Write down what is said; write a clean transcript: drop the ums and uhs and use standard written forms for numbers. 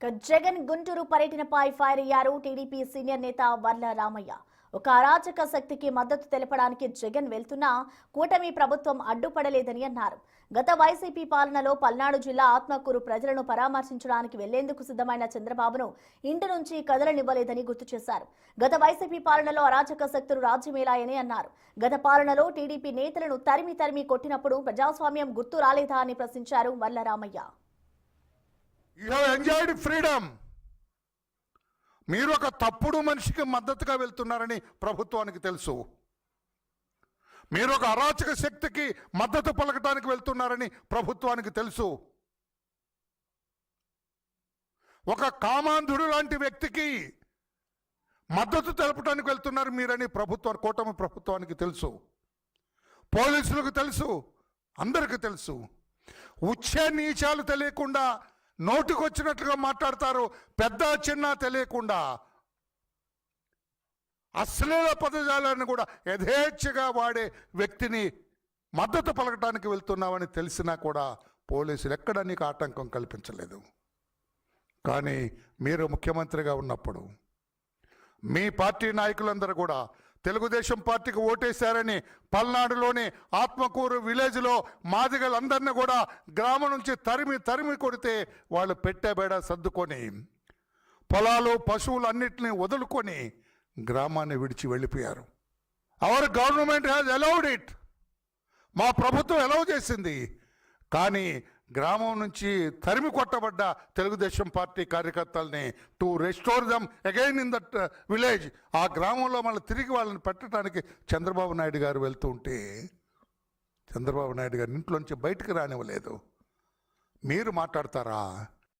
జగన్ గుంటూరు పర్యటనపై ఫైర్ అయ్యారు TDP senior నేత వర్ల రామయ్య. ఒక అరాచక శక్తికి మద్దతు తెలపడానికి జగన్ వెళ్తున్నా కూటమి ప్రభుత్వం అడ్డుపడలేదని అన్నారు. గత వైసీపీ పాలనలో పల్నాడు జిల్లా ఆత్మకూరు ప్రజలను పరామర్శించడానికి వెళ్లేందుకు సిద్ధమైన చంద్రబాబును ఇంటి నుంచి కదలనివ్వలేదని గుర్తు చేశారు. గత వైసీపీ పాలనలో అరాచక శక్తులు రాజ్యమేలాయని అన్నారు. గత పాలనలో టీడీపీ నేతలను తరిమి కొట్టినప్పుడు ప్రజాస్వామ్యం గుర్తు రాలేదా అని ప్రశ్నించారు Varla Ramayya. You have enjoyed freedom. మీరు ఒక తప్పుడు మనిషికి మద్దతుగా వెళ్తున్నారని ప్రభుత్వానికి తెలుసు. మీరు ఒక అరాచక శక్తికి మద్దతు పలకటానికి వెళ్తున్నారని ప్రభుత్వానికి తెలుసు. ఒక కామాంధుడు లాంటి వ్యక్తికి మద్దతు తెలపడానికి వెళ్తున్నారు మీరని కూటమి ప్రభుత్వానికి తెలుసు. పోలీసులకు తెలుసు, అందరికీ తెలుసు. ఉచ్చ నీచాలు తెలియకుండా నోటికొచ్చినట్లుగా మాట్లాడతారు. పెద్ద చిన్న తెలియకుండా అశ్లీల పదజాలాన్ని కూడా యథేచ్ఛగా వాడే వ్యక్తిని మద్దతు పలకటానికి వెళ్తున్నామని తెలిసినా కూడా పోలీసులు ఎక్కడ నీకు ఆటంకం కల్పించలేదు. కానీ మీరు ముఖ్యమంత్రిగా ఉన్నప్పుడు మీ పార్టీ నాయకులందరూ కూడా తెలుగుదేశం పార్టీకి ఓటేశారని పల్నాడులోని ఆత్మకూరు విలేజ్లో మాదిగలందరినీ కూడా గ్రామం నుంచి తరిమి కొడితే వాళ్ళు పెట్టేబేడ సర్దుకొని పొలాలు పశువులు అన్నిటినీ వదులుకొని గ్రామాన్ని విడిచి వెళ్ళిపోయారు. Our government has allowed it. మా ప్రభుత్వం అలౌ చేసింది. కానీ గ్రామం నుంచి తరిమి కొట్టబడ్డ తెలుగుదేశం పార్టీ కార్యకర్తల్ని to restore dum again in that village, ఆ గ్రామంలో మళ్ళీ తిరిగి వాళ్ళని పెట్టడానికి చంద్రబాబు నాయుడు గారు వెళ్తూ ఉంటే చంద్రబాబు నాయుడు గారు ఇంట్లోంచి బయటకు రానివ్వలేదు. మీరు మాట్లాడతారా?